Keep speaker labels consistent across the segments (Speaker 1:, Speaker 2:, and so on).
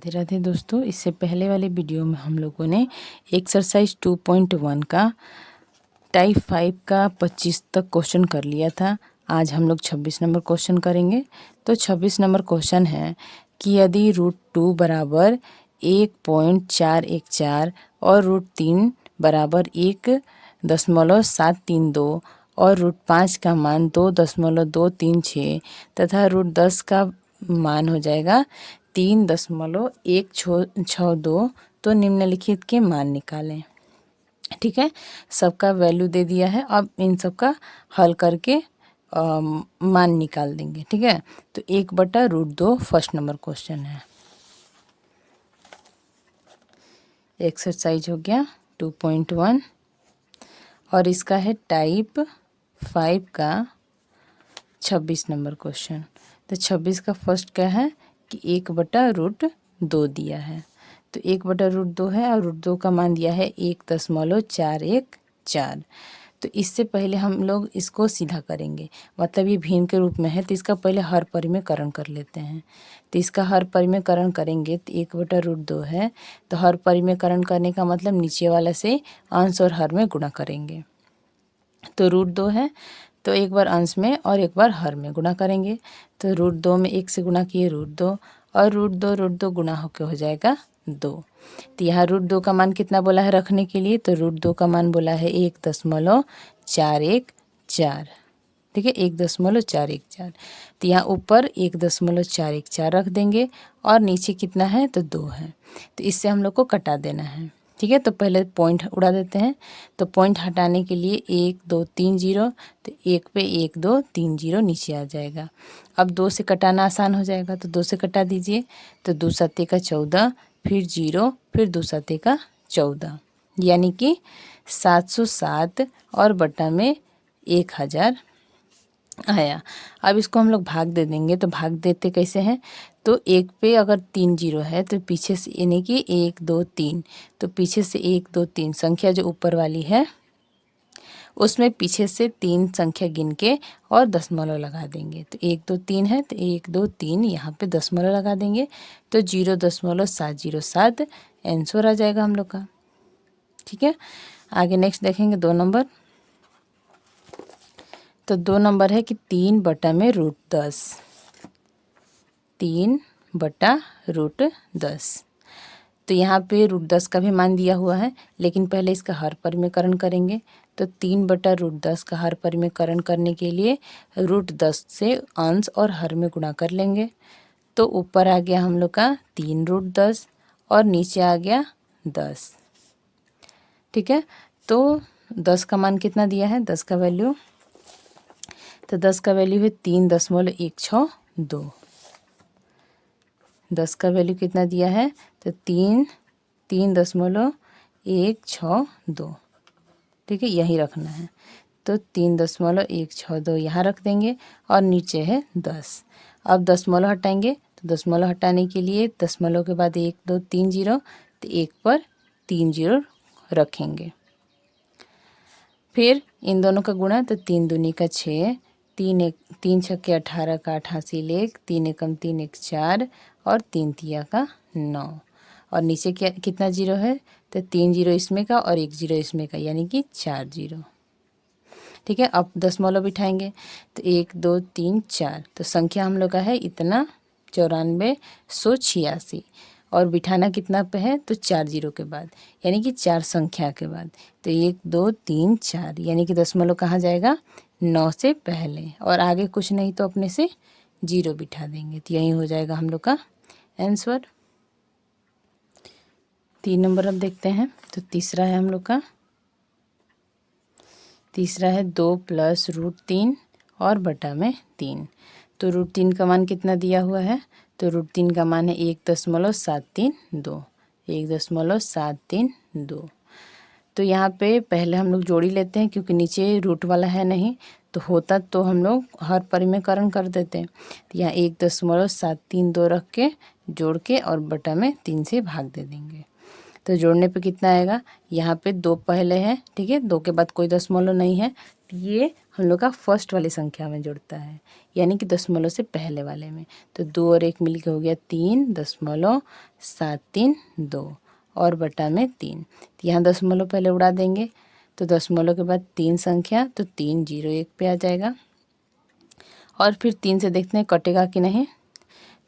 Speaker 1: राधे राधे दोस्तों, इससे पहले वाले वीडियो में हम लोगों ने एक्सरसाइज 2.1 का टाइप 5 का 25 तक क्वेश्चन कर लिया था। आज हम लोग 26 नंबर क्वेश्चन करेंगे। तो 26 नंबर क्वेश्चन है कि यदि √2 बराबर 1.414 और √3 बराबर 1.732 और √5 का मान 2.236 तथा √10 का मान हो जाएगा 3.162, तो निम्नलिखित के मान निकालें। ठीक है, सबका वैल्यू दे दिया है। अब इन सब का हल करके मान निकाल देंगे। ठीक है, तो 1/√2 फर्स्ट नंबर क्वेश्चन है। एक्सरसाइज हो गया 2.1 और इसका है टाइप 5 का 26 नंबर क्वेश्चन। तो 26 का फर्स्ट क्या है कि 1/√2 दिया है, तो 1/√2 है और √2 का मान दिया है 1.414। तो इससे पहले हम लोग इसको सीधा करेंगे, मतलब ये भिन्न के रूप में है, तो इसका पहले हर परिमेयकरण कर लेते हैं। तो इसका हर परिमेयकरण करेंगे तो 1/√2 है, तो हर परिमेयकरण करने का मतलब नीचे वाला से अंश और हर में गुणा करेंगे। तो √2 है, तो एक बार अंश में और एक बार हर में गुणा करेंगे। तो √2 में 1 से गुणा किए √2 और √2 गुणा होकर हो जाएगा 2। तो यहाँ √2 का मान कितना बोला है रखने के लिए, तो √2 का मान बोला है 1.414। ठीक है, 1.414। तो यहाँ ऊपर 1.414 रख देंगे और नीचे कितना है तो 2 है, तो इससे हम लोग को कटा देना है। ठीक है, तो पहले पॉइंट उड़ा देते हैं। तो पॉइंट हटाने के लिए 1 2 3 0, तो 1 पे 1 2 3 0 नीचे आ जाएगा। अब 2 से कटाना आसान हो जाएगा, तो 2 से कटा दीजिए। तो 2 7 का 14, फिर 0, फिर 2 7 का 14, यानी कि 707 और बटा में 1000 आया। अब इसको हम लोग भाग दे देंगे। तो भाग देते कैसे हैं, तो 1 पे अगर 3 0 है तो पीछे से यानी कि 1 2 3, तो पीछे से 1 2 3 संख्या जो ऊपर वाली है उसमें पीछे से 3 संख्या गिन के और दशमलव लगा देंगे। तो 1 2 3 है, तो 1 2 3 यहाँ पे दशमलव लगा देंगे, तो 0.707 आंसर आ जाएगा हम लोग का। ठीक है, आगे नेक्स्ट देखेंगे 2 नंबर। तो 2 नंबर है कि 3/√10, 3/√10। तो यहाँ पे √10 का भी मान दिया हुआ है, लेकिन पहले इसका हर परिमेयकरण करेंगे। तो 3/√10 का हर परिमेयकरण करने के लिए √10 से अंश और हर में गुणा कर लेंगे। तो ऊपर आ गया हम लोग का 3√10 और नीचे आ गया 10। ठीक है, तो 10 का मान कितना दिया है, 10 का वैल्यू, तो 10 का वैल्यू है 3.162। 10 का वैल्यू कितना दिया है, तो 3.162। ठीक है, यही रखना है। तो 3.162 यहाँ रख देंगे और नीचे है 10। अब दशमलव हटाएंगे, तो दशमलव हटाने के लिए दशमलव के बाद 1 2 3 0, तो 1 पर 3 0 रखेंगे। फिर इन दोनों का गुणा, तो 3 दूनी का 6, 3 छक्के 18 का 88 लेख, 3 एकम 3 1 4 और 3 तिया का 9, और नीचे क्या कितना 0 है, तो 3 0 इसमें का और 1 0 इसमें का, यानी कि 4 0। ठीक है, अब दशमलव बिठाएंगे, तो 1 2 3 4, तो संख्या हम लोग का है इतना 9486, और बिठाना कितना पे है, तो 4 0 के बाद, यानी कि 4 संख्या के बाद। तो 1 2 3 4, यानी कि दशमलव कहाँ जाएगा, 9 से पहले, और आगे कुछ नहीं तो अपने से 0 बिठा देंगे। तो यही हो जाएगा हम लोग का आंसर। 3 नंबर अब देखते हैं। तो तीसरा है हम लोग का, तीसरा है 2 + √3 और बटा में 3। तो √3 का मान कितना दिया हुआ है, तो √3 का मान है 1.732, 1.732। तो यहाँ पे पहले हम लोग जोड़ी लेते हैं, क्योंकि नीचे रूट वाला है नहीं, तो होता तो हम लोग हर परिमेयकरण कर देते हैं। तो यहाँ 1.732 रख के जोड़ के और बटा में 3 से भाग दे देंगे। तो जोड़ने पे कितना आएगा, यहाँ पे 2 पहले है, ठीक है, 2 के बाद कोई दशमलव नहीं है, ये हम लोग का फर्स्ट वाली संख्या में जुड़ता है, यानी कि दशमलव से पहले वाले में। तो 2 और 1 मिलकर हो गया 3.732 और बटा में 3। तो यहाँ दशमलव पहले उड़ा देंगे, तो दशमलव के बाद 3 संख्या, तो 301 पे आ जाएगा। और फिर 3 से देखते हैं कटेगा कि नहीं।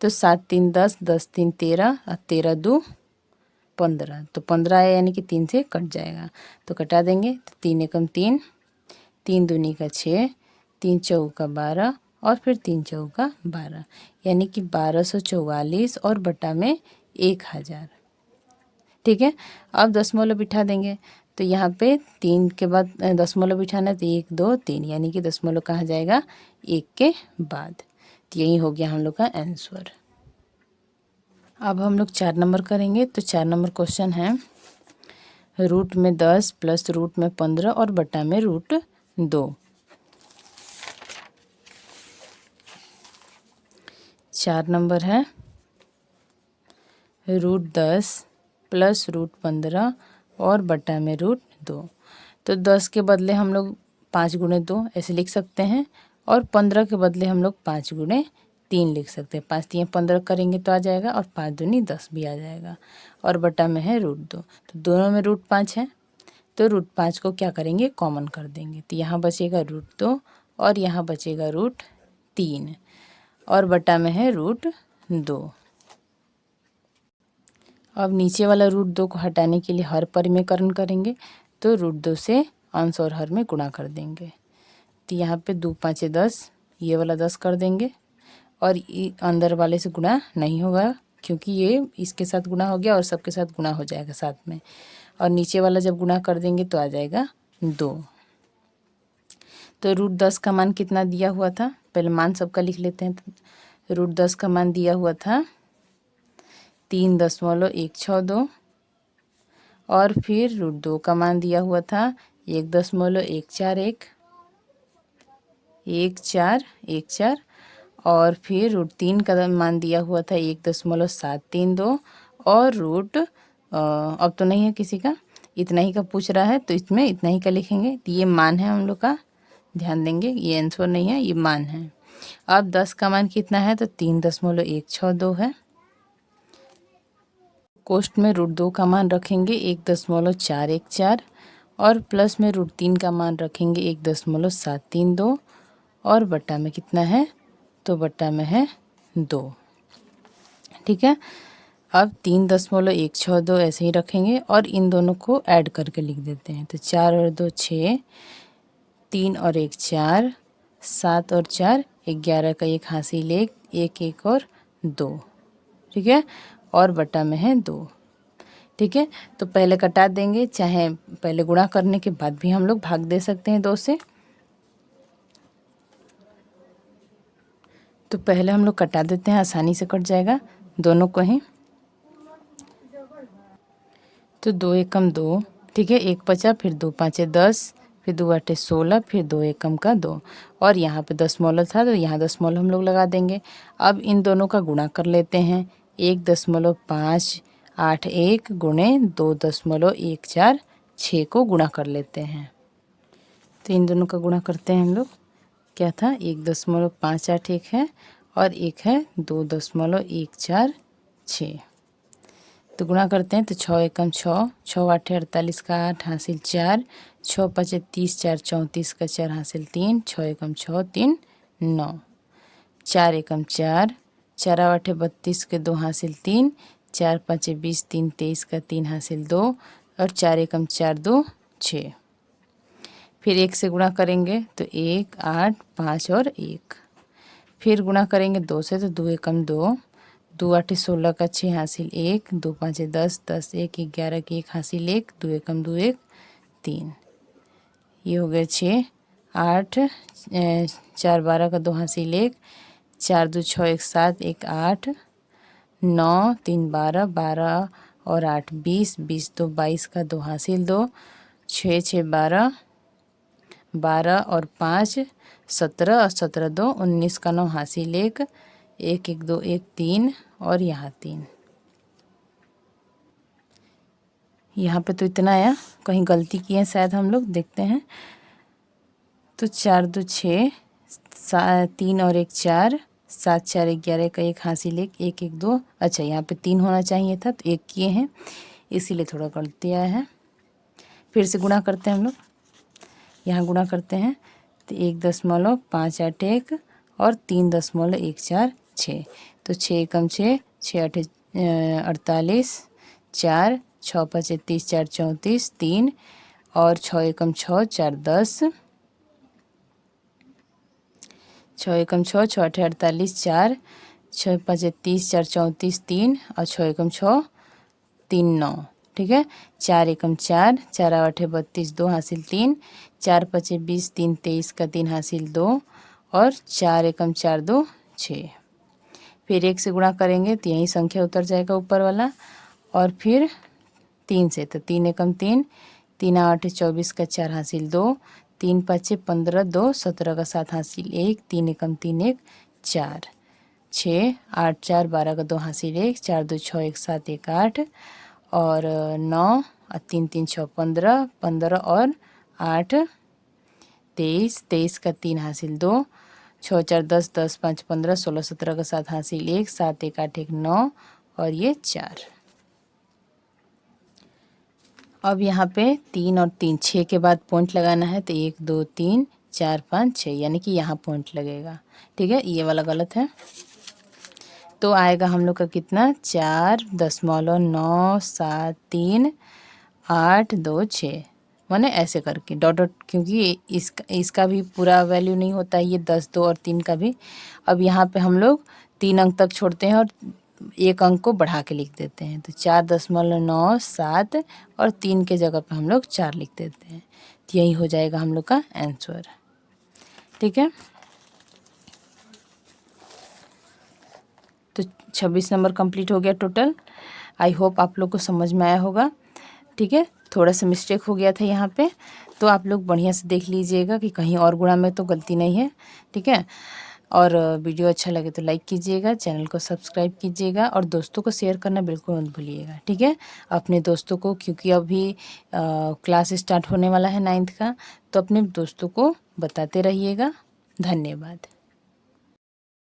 Speaker 1: तो 7 3 10, 10 3 13 और 13 2 15, तो 15 है, यानी कि 3 से कट जाएगा। तो कटा देंगे, तो 3 एकम 3, 3 दूनी का 6, 3 चौका 12 और फिर 3 चौका 12, यानी कि 1244 और बटा में 1000। ठीक है, अब दशमलव बिठा देंगे। तो यहाँ पे 3 के बाद दशमलव बिठाना है, तो 1 2 3, यानी कि दशमलव कहाँ जाएगा, 1 के बाद। तो यही हो गया हम लोग का आंसर। अब हम लोग 4 नंबर करेंगे। तो 4 नंबर क्वेश्चन है, रूट में 10 प्लस रूट में 15 और बटा में रूट 2। 4 नंबर है, रूट 10 प्लस रूट 15 और बटा में रूट 2। तो 10 के बदले हम लोग 5 गुणे 2 ऐसे लिख सकते हैं, और 15 के बदले हम लोग 5 गुणे 3 लिख सकते हैं। 5 3 15 करेंगे तो आ जाएगा, और 5 दूनी 10 भी आ जाएगा, और बटा में है रूट 2। तो दोनों में रूट 5 है, तो रूट 5 को क्या करेंगे, कॉमन कर देंगे। तो यहाँ बचेगा रूट 2 और यहाँ बचेगा रूट 3, और बटा में है रूट 2। अब नीचे वाला रूट 2 को हटाने के लिए हर परिमेयकरण करेंगे। तो रूट 2 से अंश और हर में गुणा कर देंगे। तो यहाँ पे 2 5 10, ये वाला 10 कर देंगे, और अंदर वाले से गुणा नहीं होगा, क्योंकि ये इसके साथ गुणा हो गया और सबके साथ गुणा हो जाएगा साथ में। और नीचे वाला जब गुणा कर देंगे तो आ जाएगा 2। तो रूट 10 का मान कितना दिया हुआ था, पहले मान सबका लिख लेते हैं। तो रूट 10 का मान दिया हुआ था 3.162, और फिर रूट 2 का मान दिया हुआ था 1.141, 1414, और फिर रूट 3 का मान दिया हुआ था 1.732, और रूट अब तो नहीं है किसी का, इतना ही का पूछ रहा है, तो इसमें इतना ही का लिखेंगे। तो ये मान है हम लोग का, ध्यान देंगे, ये आंसर नहीं है, ये मान है। अब 10 का मान कितना है, तो 3.162 है। कोष्ठ में रूट 2 का मान रखेंगे 1.414, और प्लस में रूट 3 का मान रखेंगे 1.732, और बटा में कितना है, तो बटा में है 2। ठीक है, अब 3.162 ऐसे ही रखेंगे, और इन दोनों को ऐड करके लिख देते हैं। तो 4 और 2 6, 3 और 1 4, 7 और 4 11 का 1 हासिल 1, 1 1 और 2। ठीक है, और बटा में है 2। ठीक है, तो पहले कटा देंगे, चाहे पहले गुणा करने के बाद भी हम लोग भाग दे सकते हैं 2 से। तो पहले हम लोग कटा देते हैं, आसानी से कट जाएगा दोनों को ही। तो 2 एकम 2, ठीक है, 1 बचा, फिर 2 5 10, फिर 2 8 16, फिर 2 एकम का 2, और यहाँ पे दशमलव था तो यहाँ दशमलव हम लोग लगा देंगे। अब इन दोनों का गुणा कर लेते हैं, 1.581 गुणे 2.146 को गुणा कर लेते हैं। तो इन दोनों का गुणा करते हैं हम लोग, क्या था, 1.581 है, और एक है 2.146। तो गुणा करते हैं, तो 6 एकम 6, 6 8 48 का 8 हासिल 4, 6 5 30, 4 34 का 4 हासिल 3, 6 एकम 6 3 9, 4 एकम 4, 4 8 32 के 2 हासिल 3, 4 5 20 3 23 का 3 हासिल 2, और 4 एकम 4 2 6। फिर 1 से गुणा करेंगे तो 1 8 5 और 1, फिर गुणा करेंगे 2 से, तो 2 एकम 2, 2 8 16 का 6 हासिल 1, 2 5 10, 10 1 11 की 1 हासिल 1, 2 एकम 2 1 3, ये हो गया 6 8, 4 12 का 2 हासिल 1, 4 2 6 1 7 1 8, 9 3 12, 12 और 8 20, 20 2 22 का 2 हासिल 2, 6 6 12, 12 और 5 17, और 17 2 19 का 9 हासिल 1, 1 1 2 1 3, और यहाँ 3। यहाँ पे तो इतना आया, कहीं गलती की है शायद हम लोग, देखते हैं। तो 4 2 6, 3 और 1 4, 7 4 11 का 1 हासिल 1 1 1 2। अच्छा यहाँ पे 3 होना चाहिए था तो 1 किए हैं, इसीलिए थोड़ा गलती आया है। फिर से गुणा करते हैं हम लोग, यहाँ गुणा करते हैं तो 1.581 और 3.146। तो 6 एकम 6, 6 8 48, 4 6 5 30, 4 34, 3 और 6 एकम 6, 4 10, 6 एकम 6, 6 8 48, 4 6 5 30, 4 34, 3 और 6 एकम 6, 3 9। ठीक है, 4 एकम 4, 4 8 32, 2 हासिल 3, 4 5 20, 3 23 का 3 हासिल 2 और 4 एकम 4 2 6। फिर 1 से गुणा करेंगे तो यही संख्या उतर जाएगा ऊपर वाला, और फिर 3 से तो 3 एकम 3, 3 8 24 का 4 हासिल 2, 3 5 15, 2 17 का 7 हासिल 1, 3 एकम 3 1 4, 6 8 4 12 का 2 हासिल 1, 4 2 6 1 7 1 8 और 9 और 3 3 6 15, 15 और 8 23, 23 का 3 हासिल 2, 6 4 10, 10 5 15, 16 17 का 7 हासिल 1, 7 1 8 1 9 और ये 4। अब यहाँ पे 3 और 3 6 के बाद पॉइंट लगाना है, तो 1 2 3 4 5 6 यानी कि यहाँ पॉइंट लगेगा। ठीक है, ये वाला गलत है। तो आएगा हम लोग का कितना, 4.973 8 2 6, माने ऐसे करके डॉट डॉट, क्योंकि इसका भी पूरा वैल्यू नहीं होता है, ये 10 2 और 3 का भी। अब यहाँ पे हम लोग 3 अंक तक छोड़ते हैं और 1 अंक को बढ़ा के लिख देते हैं, तो 4.97 और 3 के जगह पे हम लोग 4 लिख देते हैं, तो यही हो जाएगा हम लोग का आंसर। ठीक है, तो 26 नंबर कंप्लीट हो गया टोटल। आई होप आप लोग को समझ में आया होगा। ठीक है, थोड़ा सा मिस्टेक हो गया था यहाँ पे, तो आप लोग बढ़िया से देख लीजिएगा कि कहीं और गुणा में तो गलती नहीं है। ठीक है, और वीडियो अच्छा लगे तो लाइक कीजिएगा, चैनल को सब्सक्राइब कीजिएगा और दोस्तों को शेयर करना बिल्कुल मत भूलिएगा। ठीक है, अपने दोस्तों को, क्योंकि अभी क्लास स्टार्ट होने वाला है 9th का, तो अपने दोस्तों को बताते रहिएगा। धन्यवाद।